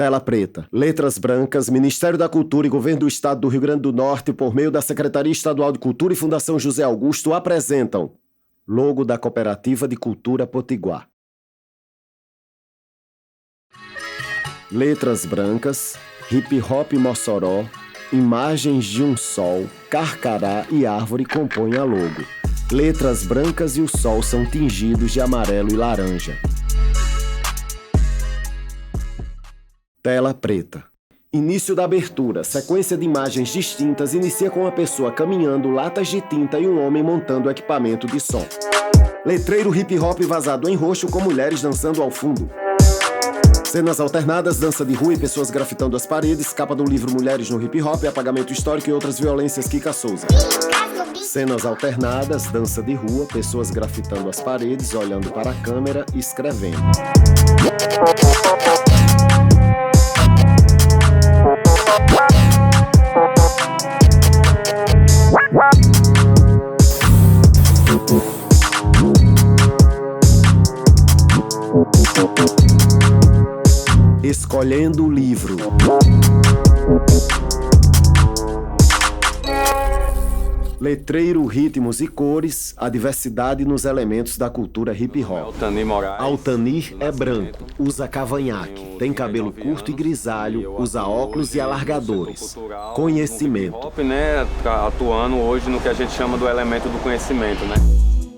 Tela preta. Letras brancas. Ministério da Cultura e Governo do Estado do Rio Grande do Norte, por meio da Secretaria Estadual de Cultura e Fundação José Augusto, apresentam logo da Cooperativa de Cultura Potiguar. Letras brancas. Hip Hop Mossoró. Imagens de um sol, carcará e árvore compõem a logo. Letras brancas e o sol são tingidos de amarelo e laranja. Tela preta. Início da abertura. Sequência de imagens distintas inicia com uma pessoa caminhando, latas de tinta e um homem montando equipamento de som. Letreiro hip hop vazado em roxo com mulheres dançando ao fundo. Cenas alternadas, dança de rua e pessoas grafitando as paredes, capa do livro Mulheres no Hip Hop, apagamento histórico e outras violências, Kika Souza. Cenas alternadas, dança de rua, pessoas grafitando as paredes, olhando para a câmera e escrevendo. Escolhendo o livro. Letreiro, ritmos e cores, a diversidade nos elementos da cultura hip hop. Altanir é branco, usa cavanhaque, tem cabelo curto e grisalho, usa óculos e alargadores. Conhecimento. Hip hop, né, atuando hoje no que a gente chama do elemento do conhecimento, né?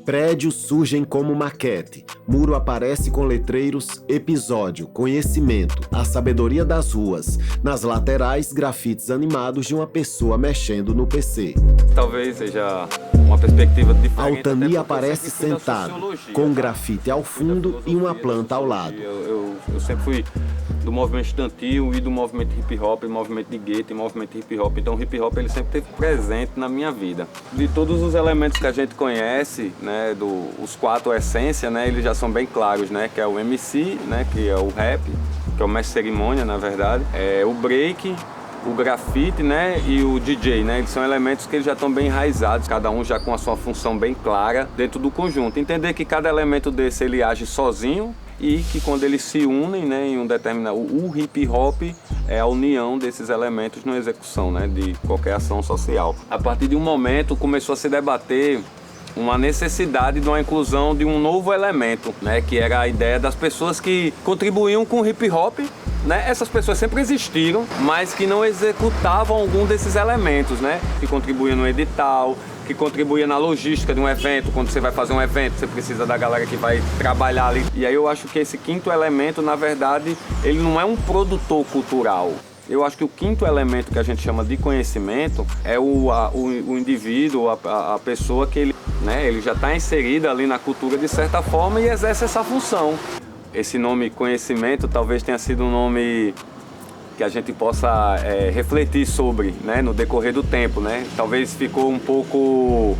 Prédios surgem como maquete. Muro aparece com letreiros episódio, conhecimento, a sabedoria das ruas. Nas laterais, grafites animados de uma pessoa mexendo no PC. Talvez seja uma perspectiva diferente. Altanir aparece sentado, com um grafite ao fundo e uma planta ao lado. Eu sempre fui do movimento estudantil e do movimento hip hop, movimento de gueto e movimento hip hop. Então o hip hop ele sempre esteve presente na minha vida. De todos os elementos que a gente conhece, né, os quatro essências, né, eles já são bem claros, né, que é o MC, né, que é o rap, que é o mestre cerimônia, na verdade, é o break, o grafite, né, e o DJ, né, eles são elementos que eles já estão bem enraizados, cada um já com a sua função bem clara dentro do conjunto. Entender que cada elemento desse ele age sozinho e que quando eles se unem, né, em um determinado... O hip hop é a união desses elementos na execução, né, de qualquer ação social. A partir de um momento começou a se debater uma necessidade de uma inclusão de um novo elemento, né, que era a ideia das pessoas que contribuíam com o hip hop, né? Essas pessoas sempre existiram, mas que não executavam algum desses elementos, né, que contribuíam no edital, que contribuía na logística de um evento. Quando você vai fazer um evento, você precisa da galera que vai trabalhar ali. E aí eu acho que esse quinto elemento, na verdade, ele não é um produtor cultural. Eu acho que o quinto elemento que a gente chama de conhecimento é o indivíduo, a pessoa que ele, né, ele já está inserida ali na cultura de certa forma e exerce essa função. Esse nome conhecimento talvez tenha sido um nome que a gente possa refletir sobre, né, no decorrer do tempo, né? Talvez ficou um pouco,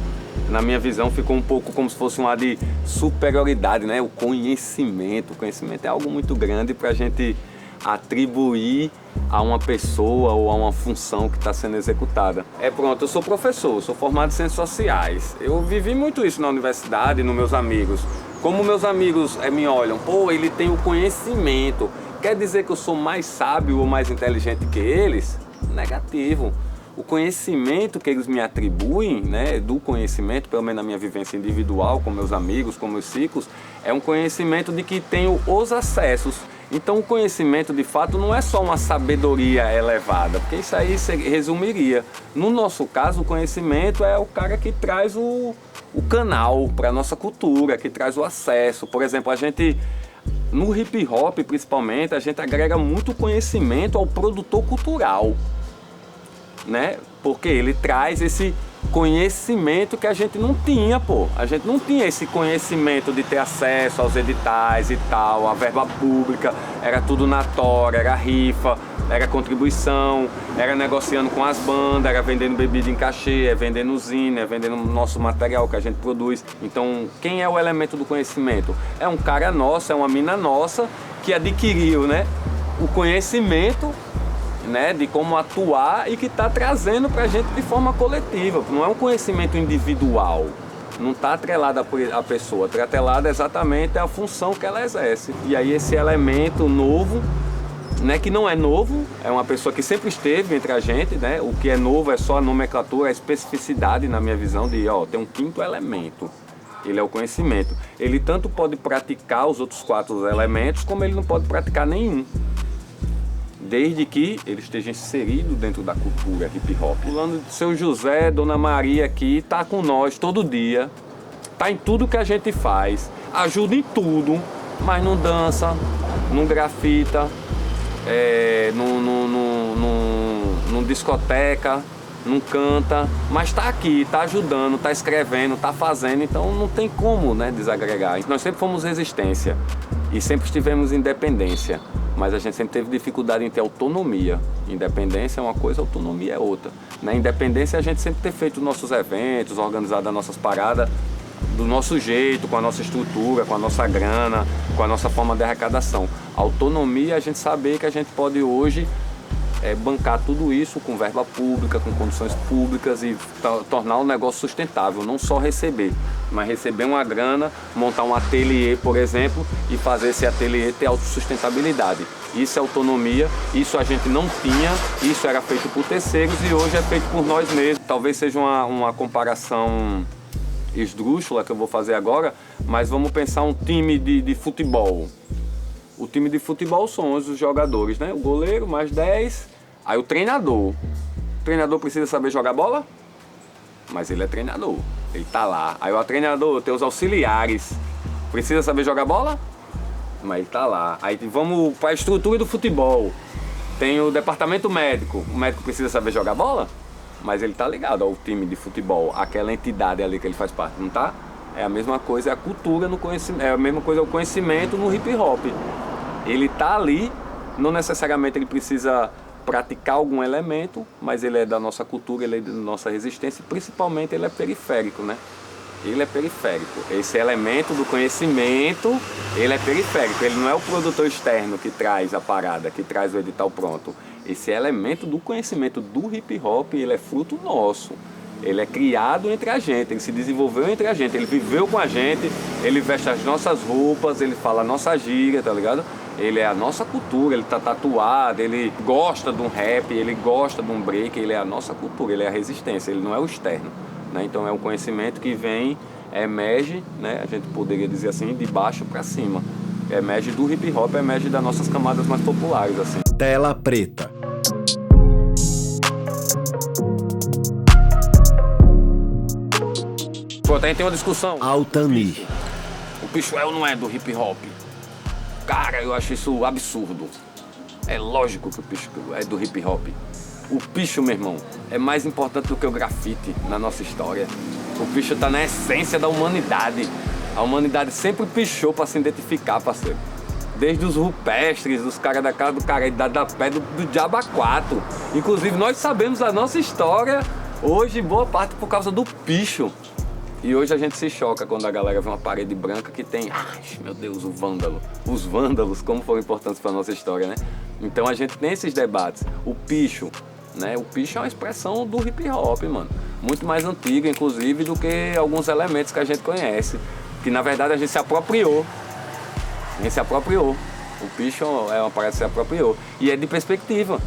na minha visão, ficou um pouco como se fosse um ar de superioridade, né? O conhecimento é algo muito grande para a gente atribuir a uma pessoa ou a uma função que está sendo executada. Pronto, eu sou professor, sou formado em Ciências Sociais. Eu vivi muito isso na universidade, nos meus amigos. Como meus amigos me olham, pô, ele tem o conhecimento. Quer dizer que eu sou mais sábio ou mais inteligente que eles? Negativo. O conhecimento que eles me atribuem, né, do conhecimento, pelo menos na minha vivência individual, com meus amigos, com meus ciclos, é um conhecimento de que tenho os acessos. Então o conhecimento, de fato, não é só uma sabedoria elevada, porque isso aí resumiria. No nosso caso, o conhecimento é o cara que traz o canal para a nossa cultura, que traz o acesso. Por exemplo, a gente... No hip hop, principalmente, a gente agrega muito conhecimento ao produtor cultural, né? Porque ele traz esse conhecimento que a gente não tinha, pô. A gente não tinha esse conhecimento de ter acesso aos editais e tal, a verba pública, era tudo na tora, era rifa, era contribuição, era negociando com as bandas, era vendendo bebida em cachê, vendendo usina, vendendo nosso material que a gente produz. Então, quem é o elemento do conhecimento? É um cara nosso, é uma mina nossa que adquiriu, né, o conhecimento, né, de como atuar e que está trazendo para a gente de forma coletiva. Não é um conhecimento individual, não está atrelado à pessoa, está atrelado exatamente à função que ela exerce. E aí esse elemento novo né, que não é novo, é uma pessoa que sempre esteve entre a gente, né? O que é novo é só a nomenclatura, a especificidade, na minha visão, de tem um quinto elemento. Ele é o conhecimento. Ele tanto pode praticar os outros 4 elementos, como ele não pode praticar nenhum. Desde que ele esteja inserido dentro da cultura hip hop. Falando de seu José, Dona Maria aqui, tá com nós todo dia, tá em tudo que a gente faz, ajuda em tudo, mas não dança, não grafita, não discoteca, não canta, mas tá aqui, tá ajudando, tá escrevendo, tá fazendo, então não tem como, né, desagregar. Nós sempre fomos resistência e sempre tivemos independência. Mas a gente sempre teve dificuldade em ter autonomia. Independência é uma coisa, autonomia é outra. Na independência, a gente sempre ter feito nossos eventos, organizado as nossas paradas do nosso jeito, com a nossa estrutura, com a nossa grana, com a nossa forma de arrecadação. Autonomia é a gente saber que a gente pode hoje bancar tudo isso com verba pública, com condições públicas e tornar o negócio sustentável, não só receber, mas receber uma grana, montar um ateliê, por exemplo, e fazer esse ateliê ter autossustentabilidade. Isso é autonomia, isso a gente não tinha, isso era feito por terceiros e hoje é feito por nós mesmos. Talvez seja uma comparação esdrúxula que eu vou fazer agora, mas vamos pensar um time de futebol. O time de futebol são os jogadores, né? O goleiro, mais 10, aí o treinador. O treinador precisa saber jogar bola? Mas ele é treinador, ele tá lá. Aí o treinador tem os auxiliares. Precisa saber jogar bola? Mas ele tá lá. Aí vamos para a estrutura do futebol. Tem o departamento médico. O médico precisa saber jogar bola? Mas ele tá ligado ao time de futebol, aquela entidade ali que ele faz parte, não tá? É a mesma coisa, é a cultura no conhecimento, é a mesma coisa o conhecimento no hip hop. Ele tá ali, não necessariamente ele precisa praticar algum elemento, mas ele é da nossa cultura, ele é da nossa resistência e principalmente ele é periférico, né? Ele é periférico. Esse elemento do conhecimento, ele é periférico. Ele não é o produtor externo que traz a parada, que traz o edital pronto. Esse elemento do conhecimento do hip hop, ele é fruto nosso. Ele é criado entre a gente, ele se desenvolveu entre a gente, ele viveu com a gente, ele veste as nossas roupas, ele fala a nossa gíria, tá ligado? Ele é a nossa cultura, ele tá tatuado, ele gosta de um rap, ele gosta de um break, ele é a nossa cultura, ele é a resistência, ele não é o externo, né? Então é um conhecimento que vem, emerge, né? A gente poderia dizer assim, de baixo para cima. Emerge do hip hop, emerge das nossas camadas mais populares, assim. Tela preta. Pô, até tem uma discussão. Altanir. O Pichuel não é do hip hop. Cara, eu acho isso absurdo. É lógico que o Picho é do hip hop. O Picho, meu irmão, é mais importante do que o grafite na nossa história. O Picho tá na essência da humanidade. A humanidade sempre pichou pra se identificar, parceiro. Desde os rupestres, os caras da casa do cara, da pé do Diabo 4. Inclusive, nós sabemos a nossa história hoje, boa parte por causa do Picho. E hoje a gente se choca quando a galera vê uma parede branca que tem, ai meu Deus, o vândalo. Os vândalos, como foram importantes para a nossa história, né? Então a gente tem esses debates. O picho, né? O picho é uma expressão do hip hop, mano. Muito mais antiga, inclusive, do que alguns elementos que a gente conhece. Que na verdade a gente se apropriou. A gente se apropriou. O picho é uma parada que se apropriou. E é de perspectiva.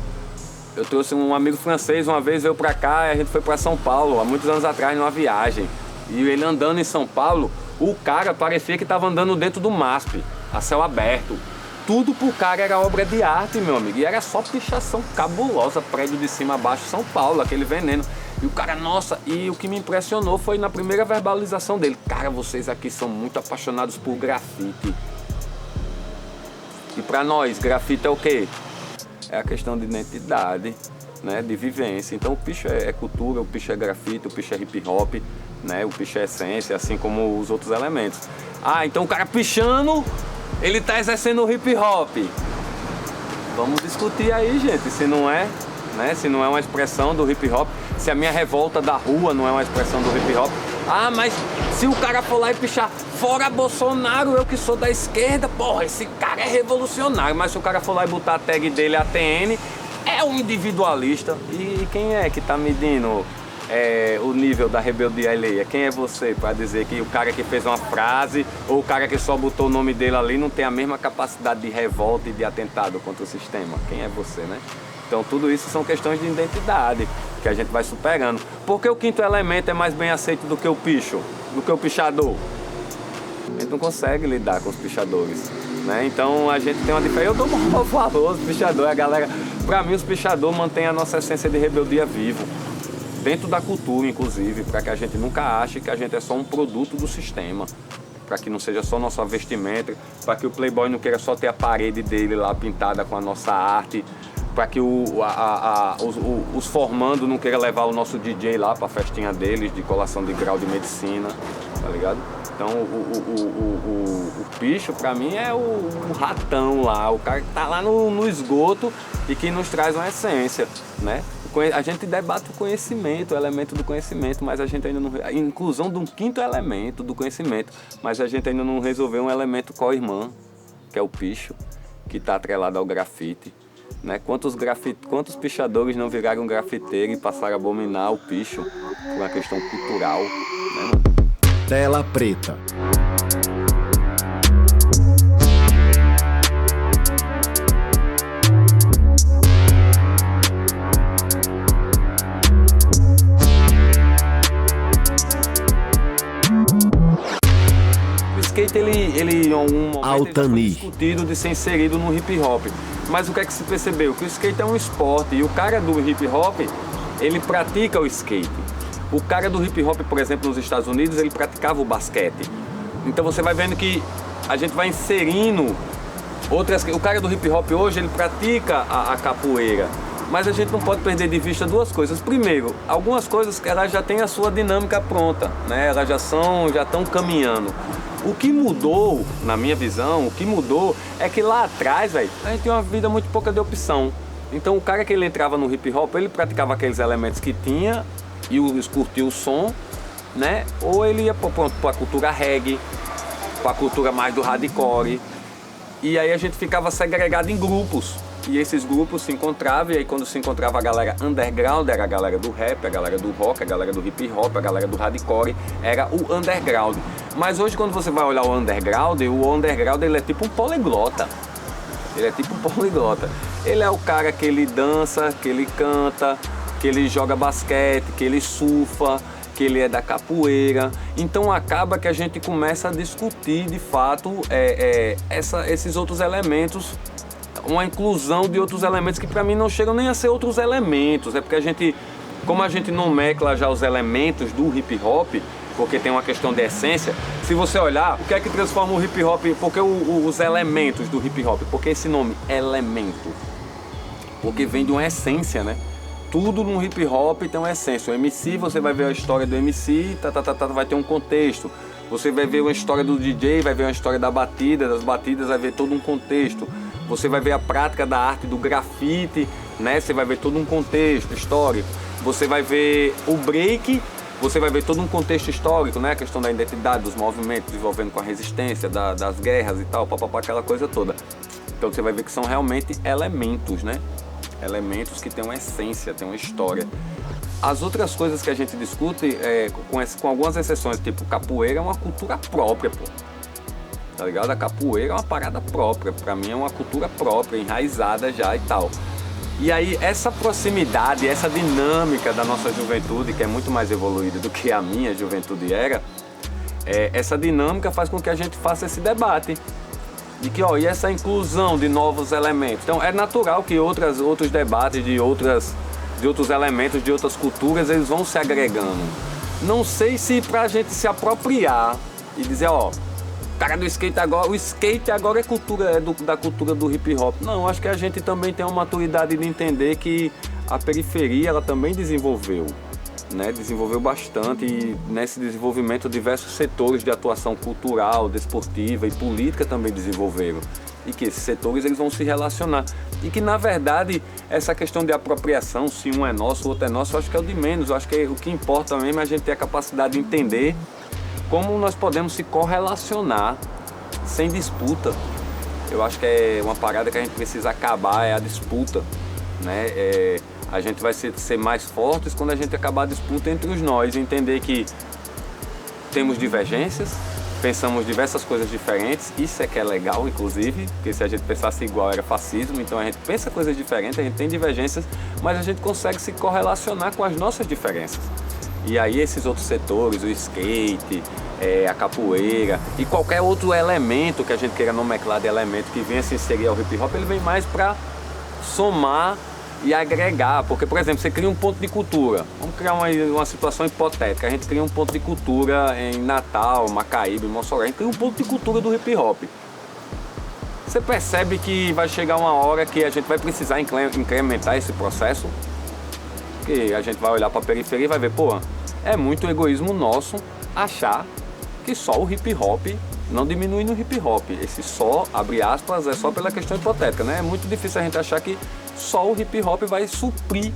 Eu trouxe um amigo francês, uma vez veio pra cá e a gente foi pra São Paulo, há muitos anos atrás, numa viagem. E ele andando em São Paulo, o cara parecia que estava andando dentro do MASP, a céu aberto. Tudo pro cara era obra de arte, meu amigo. E era só pichação cabulosa, prédio de cima a baixo, São Paulo, aquele veneno. E o cara, nossa, e o que me impressionou foi na primeira verbalização dele. Cara, vocês aqui são muito apaixonados por grafite. E pra nós, grafite é o quê? É a questão de identidade, né, de vivência. Então o picho é cultura, o picho é grafite, o picho é hip hop, né, o picho é essência, assim como os outros elementos. Ah, então o cara pichando, ele tá exercendo o hip hop. Vamos discutir aí, gente, se não é, né, se não é uma expressão do hip hop, se a minha revolta da rua não é uma expressão do hip hop. Ah, mas se o cara for lá e pichar fora Bolsonaro, eu que sou da esquerda, porra, esse cara é revolucionário. Mas se o cara for lá e botar a tag dele ATN, é um individualista. E quem é que tá medindo o nível da rebeldia alheia? Quem é você para dizer que o cara que fez uma frase ou o cara que só botou o nome dele ali não tem a mesma capacidade de revolta e de atentado contra o sistema? Quem é você, né? Então tudo isso são questões de identidade que a gente vai superando. Por que o quinto elemento é mais bem aceito do que o picho, do que o pichador? A gente não consegue lidar com os pichadores, né? Então a gente tem uma diferença. Eu dou um valor aos pichadores, a galera. Para mim, os pichadores mantêm a nossa essência de rebeldia vivo, dentro da cultura, inclusive, para que a gente nunca ache que a gente é só um produto do sistema, para que não seja só nossa vestimenta, para que o playboy não queira só ter a parede dele lá pintada com a nossa arte, para que os formandos não queiram levar o nosso DJ lá para a festinha deles de colação de grau de medicina, tá ligado? Então o picho para mim é o ratão lá, o cara que tá lá no esgoto e que nos traz uma essência, né? A gente debate o conhecimento, o elemento do conhecimento, mas a gente ainda não... A inclusão de um quinto elemento do conhecimento, mas a gente ainda não resolveu um elemento co-irmã, que é o picho, que está atrelado ao grafite, né? Quantos pichadores não viraram grafiteiro e passaram a abominar o picho por uma questão cultural, né? Tela preta. O skate, ele em algum momento Altani. foi discutido de ser inserido no hip hop. Mas o que é que se percebeu? Que o skate é um esporte e o cara do hip hop, ele pratica o skate. O cara do hip hop, por exemplo, nos Estados Unidos, ele praticava o basquete. Então você vai vendo que a gente vai inserindo outras... O cara do hip hop hoje, ele pratica a capoeira. Mas a gente não pode perder de vista duas coisas. Primeiro, algumas coisas que elas já têm a sua dinâmica pronta, né? Elas já estão caminhando. O que mudou, na minha visão, o que mudou é que lá atrás, velho, a gente tem uma vida muito pouca de opção. Então o cara que ele entrava no hip hop, ele praticava aqueles elementos que tinha e curtia o som, né? Ou ele ia para a cultura reggae, para a cultura mais do hardcore. E aí a gente ficava segregado em grupos. E esses grupos se encontravam, e aí quando se encontrava a galera underground, era a galera do rap, a galera do rock, a galera do hip hop, a galera do hardcore, era o underground. Mas hoje quando você vai olhar o underground ele é tipo um poliglota. Ele é tipo um poliglota. Ele é o cara que ele dança, que ele canta, que ele joga basquete, que ele surfa, que ele é da capoeira. Então acaba que a gente começa a discutir de fato esses outros elementos, uma inclusão de outros elementos que para mim não chegam nem a ser outros elementos. É porque como a gente não mescla já os elementos do hip hop, porque tem uma questão de essência, se você olhar, o que é que transforma o hip hop, porque os elementos do hip hop, porque esse nome, elemento, porque vem de uma essência, né? Tudo no hip hop tem uma essência. O MC, você vai ver a história do MC, vai ter um contexto. Você vai ver uma história do DJ, vai ver uma história das batidas, vai ver todo um contexto. Você vai ver a prática da arte do grafite, né? Você vai ver todo um contexto histórico. Você vai ver o break, você vai ver todo um contexto histórico, né? A questão da identidade, dos movimentos desenvolvendo com a resistência, das guerras e tal, aquela coisa toda. Então você vai ver que são realmente elementos, né? Elementos que têm uma essência, têm uma história. As outras coisas que a gente discute, com algumas exceções, tipo capoeira é uma cultura própria, pô. Tá ligado? A capoeira é uma parada própria, pra mim é uma cultura própria, enraizada já e tal. E aí essa proximidade, essa dinâmica da nossa juventude, que é muito mais evoluída do que a minha juventude era, essa dinâmica faz com que a gente faça esse debate. De que, e essa inclusão de novos elementos. Então é natural que outros debates de outros elementos, de outras culturas, eles vão se agregando. Não sei se pra gente se apropriar e dizer, cara do skate agora, o skate agora é da cultura do hip hop. Não, acho que a gente também tem uma maturidade de entender que a periferia ela também desenvolveu, né? Desenvolveu bastante e nesse desenvolvimento diversos setores de atuação cultural, desportiva e política também desenvolveram. E que esses setores eles vão se relacionar. E que na verdade essa questão de apropriação, se um é nosso, o outro é nosso, eu acho que é o de menos. Eu acho que o que importa mesmo é a gente ter a capacidade de entender como nós podemos se correlacionar sem disputa. Eu acho que é uma parada que a gente precisa acabar, é a disputa. né? A gente vai ser mais fortes quando a gente acabar a disputa entre os nós, entender que temos divergências, pensamos diversas coisas diferentes, isso é que é legal, inclusive, porque se a gente pensasse igual era fascismo, então a gente pensa coisas diferentes, a gente tem divergências, mas a gente consegue se correlacionar com as nossas diferenças. E aí esses outros setores, o skate, a capoeira e qualquer outro elemento que a gente queira nomenclar de elemento que venha se inserir ao hip hop, ele vem mais para somar e agregar, porque, por exemplo, você cria um ponto de cultura, vamos criar uma situação hipotética, a gente cria um ponto de cultura em Natal, Macaíba, em Mossoró, a gente cria um ponto de cultura do hip hop. Você percebe que vai chegar uma hora que a gente vai precisar incrementar esse processo, que a gente vai olhar para a periferia e vai ver, pô, é muito egoísmo nosso achar que só o hip hop não diminui no hip hop. Esse só, abre aspas, é só pela questão hipotética, né? É muito difícil a gente achar que só o hip hop vai suprir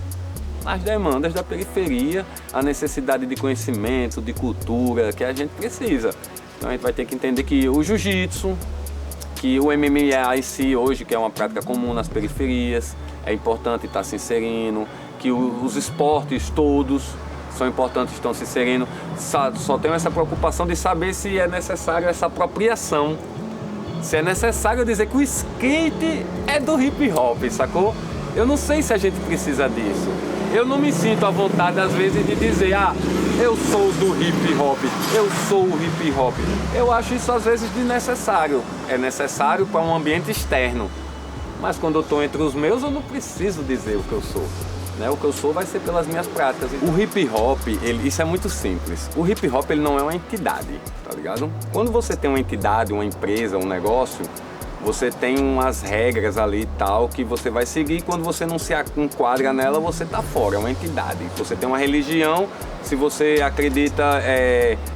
as demandas da periferia, a necessidade de conhecimento, de cultura que a gente precisa. Então a gente vai ter que entender que o jiu-jitsu, que o MMA em si hoje, que é uma prática comum nas periferias, é importante estar se inserindo, que os esportes todos são importantes, estão se inserindo. Só tenho essa preocupação de saber se é necessário essa apropriação, se é necessário dizer que o skate é do hip hop, sacou? Eu não sei se a gente precisa disso. Eu não me sinto à vontade às vezes de dizer, eu sou do hip hop, eu sou o hip hop. Eu acho isso às vezes desnecessário. É necessário para um ambiente externo. Mas quando eu estou entre os meus, eu não preciso dizer o que eu sou. O que eu sou vai ser pelas minhas práticas. O hip hop, isso é muito simples. O hip hop ele não é uma entidade, tá ligado? Quando você tem uma entidade, uma empresa, um negócio, você tem umas regras ali e tal que você vai seguir. Quando você não se enquadra nela, você tá fora, é uma entidade. Você tem uma religião, se você acredita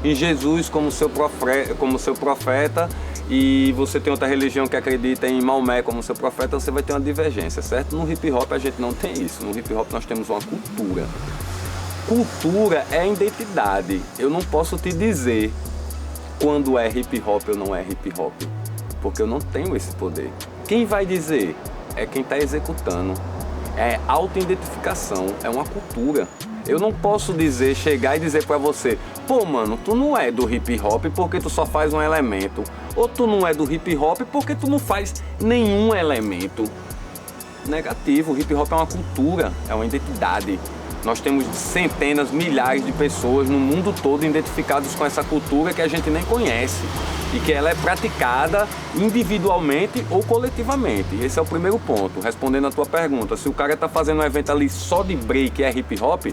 em Jesus como seu profeta, e você tem outra religião que acredita em Maomé como seu profeta, você vai ter uma divergência, certo? No hip hop a gente não tem isso. No hip hop nós temos uma cultura. Cultura é identidade. Eu não posso te dizer quando é hip hop ou não é hip hop, porque eu não tenho esse poder. Quem vai dizer é quem está executando. É autoidentificação, é uma cultura. Eu não posso chegar e dizer pra você, pô, mano, tu não é do hip hop porque tu só faz um elemento. Ou tu não é do hip hop porque tu não faz nenhum elemento. Negativo, o hip hop é uma cultura, é uma identidade. Nós temos centenas, milhares de pessoas no mundo todo identificadas com essa cultura que a gente nem conhece. E que ela é praticada individualmente ou coletivamente. Esse é o primeiro ponto. Respondendo a tua pergunta, se o cara tá fazendo um evento ali só de break, é hip hop?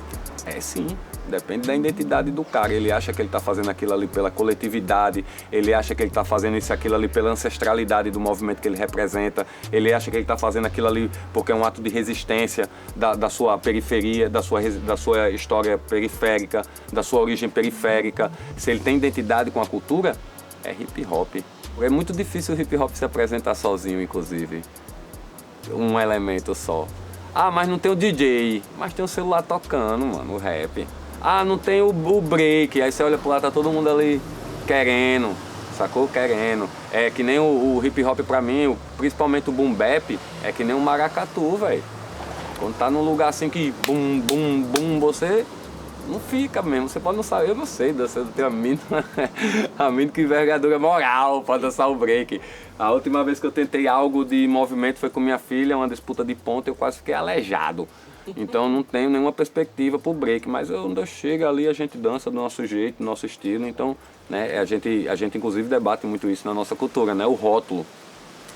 É sim. Depende da identidade do cara. Ele acha que ele está fazendo aquilo ali pela coletividade, ele acha que ele está fazendo isso aquilo ali pela ancestralidade do movimento que ele representa, ele acha que ele está fazendo aquilo ali porque é um ato de resistência da sua periferia, da sua história periférica, da sua origem periférica. Se ele tem identidade com a cultura, é hip hop. É muito difícil o hip hop se apresentar sozinho, inclusive. Um elemento só. Mas não tem o DJ, mas tem o celular tocando, mano, o rap. Não tem o break, aí você olha pro lado, tá todo mundo ali querendo, sacou? Querendo. É que nem o hip hop pra mim, principalmente o boom bap, é que nem um maracatu, velho. Quando tá num lugar assim que bum, bum, bum, você não fica mesmo, você pode não saber, eu não sei, você tem a mínima que envergadura moral pra dançar o break. A última vez que eu tentei algo de movimento foi com minha filha, uma disputa de ponta, eu quase fiquei aleijado. Então não tenho nenhuma perspectiva pro break, mas quando eu chego ali a gente dança do nosso jeito, do nosso estilo, então né, a gente inclusive debate muito isso na nossa cultura, né, o rótulo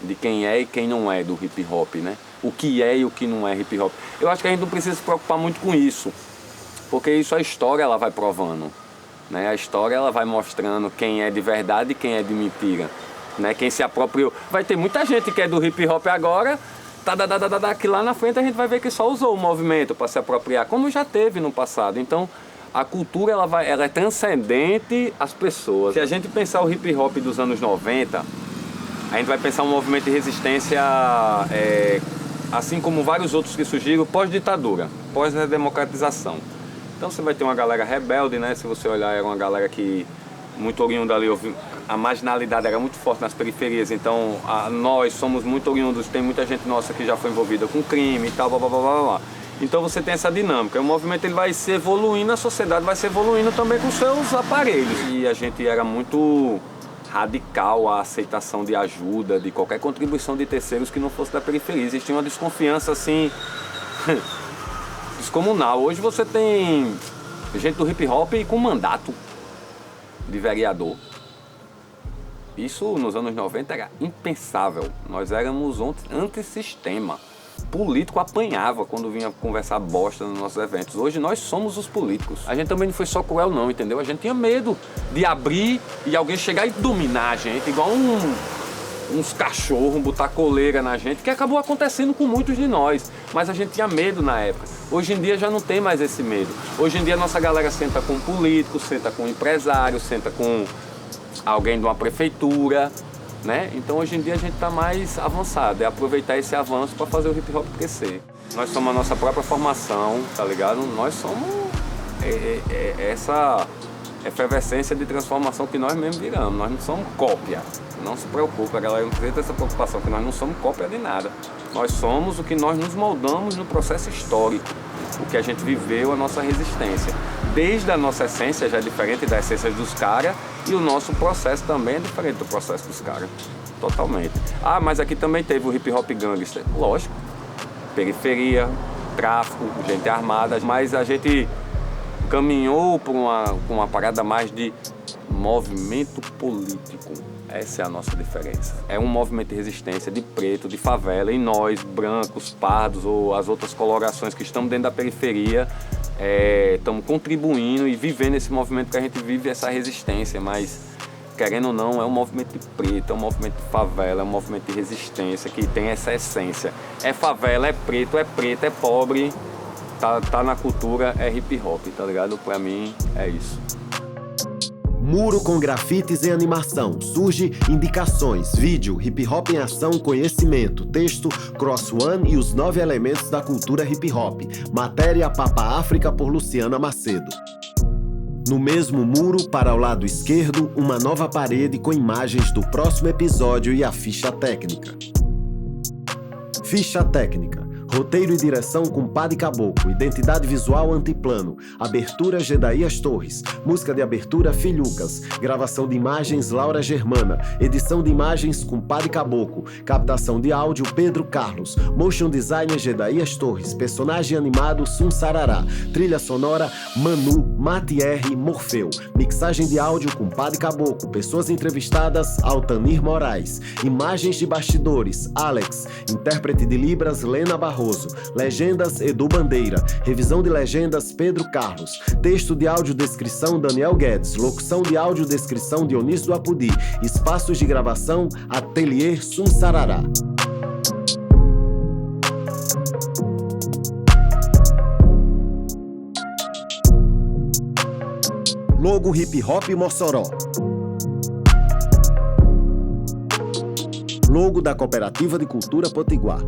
de quem é e quem não é do hip hop, né, o que é e o que não é hip hop. Eu acho que a gente não precisa se preocupar muito com isso, porque isso a história ela vai provando, né, a história ela vai mostrando quem é de verdade e quem é de mentira, né, quem se apropriou. Vai ter muita gente que é do hip hop agora, que lá na frente a gente vai ver que só usou o movimento para se apropriar, como já teve no passado. Então, a cultura ela é transcendente às pessoas. Se a gente pensar o hip hop dos anos 90, a gente vai pensar um movimento de resistência, assim como vários outros que surgiram pós-ditadura, pós-redemocratização. Então você vai ter uma galera rebelde, né? Se você olhar, era uma galera que muito oriunda ali, a marginalidade era muito forte nas periferias, então nós somos muito oriundos, tem muita gente nossa que já foi envolvida com crime e tal, blá, blá, blá, blá, blá. Então você tem essa dinâmica, o movimento ele vai se evoluindo, a sociedade vai se evoluindo também com seus aparelhos. E a gente era muito radical a aceitação de ajuda, de qualquer contribuição de terceiros que não fosse da periferia. Existia uma desconfiança assim, descomunal. Hoje você tem gente do hip hop com mandato de vereador. Isso nos anos 90 era impensável. Nós éramos antissistema. Político apanhava quando vinha conversar bosta nos nossos eventos. Hoje nós somos os políticos. A gente também não foi só cruel não, entendeu? A gente tinha medo de abrir e alguém chegar e dominar a gente, igual uns cachorros, botar coleira na gente, que acabou acontecendo com muitos de nós. Mas a gente tinha medo na época. Hoje em dia já não tem mais esse medo. Hoje em dia a nossa galera senta com um político, senta com um empresário, senta com alguém de uma prefeitura, né? Então hoje em dia a gente está mais avançado, é aproveitar esse avanço para fazer o hip hop crescer. Nós somos a nossa própria formação, tá ligado? Nós somos essa efervescência de transformação que nós mesmos viramos, nós não somos cópia. Não se preocupe, a galera não precisa dessa preocupação, que nós não somos cópia de nada. Nós somos o que nós nos moldamos no processo histórico, o que a gente viveu, a nossa resistência. Desde a nossa essência já é diferente da essência dos caras, e o nosso processo também é diferente do processo dos caras. Totalmente. Ah, mas aqui também teve o hip hop gangster. Lógico. Periferia, tráfico, gente armada, mas a gente caminhou por uma parada mais de movimento político. Essa é a nossa diferença. É um movimento de resistência de preto, de favela, e nós, brancos, pardos ou as outras colorações que estamos dentro da periferia, estamos contribuindo e vivendo esse movimento que a gente vive, essa resistência, mas querendo ou não, é um movimento de preto, é um movimento de favela, é um movimento de resistência que tem essa essência. É favela, é preto, é pobre, tá na cultura, é hip hop, tá ligado? Pra mim, é isso. Muro com grafites em animação. Surge indicações, vídeo, hip hop em ação, conhecimento, texto, Cross One e os 9 elementos da cultura hip hop. Matéria Papa África por Luciana Macedo. No mesmo muro, para o lado esquerdo, uma nova parede com imagens do próximo episódio e a ficha técnica. Ficha técnica. Roteiro e direção com Padre Caboclo, identidade visual Antiplano, abertura Gedaías Torres, música de abertura Filhucas, gravação de imagens Laura Germana, edição de imagens com Padre Caboclo, captação de áudio Pedro Carlos, motion designer Gedaías Torres, personagem animado Sum Sarará, trilha sonora Manu, Matier, Morfeu, mixagem de áudio com Padre Caboclo, pessoas entrevistadas Altanir Moraes, imagens de bastidores Alex, intérprete de Libras Lena Barroso, legendas Edu Bandeira, revisão de legendas Pedro Carlos, texto de audiodescrição Daniel Guedes, locução de audiodescrição Dionísio do Apudi, espaços de gravação Atelier Sum Sarará. Logo Hip Hop Mossoró. Logo da Cooperativa de Cultura Potiguar.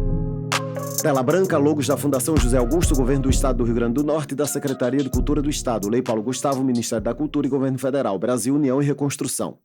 Tela branca, logos da Fundação José Augusto, Governo do Estado do Rio Grande do Norte e da Secretaria de Cultura do Estado. Lei Paulo Gustavo, Ministério da Cultura e Governo Federal. Brasil, União e Reconstrução.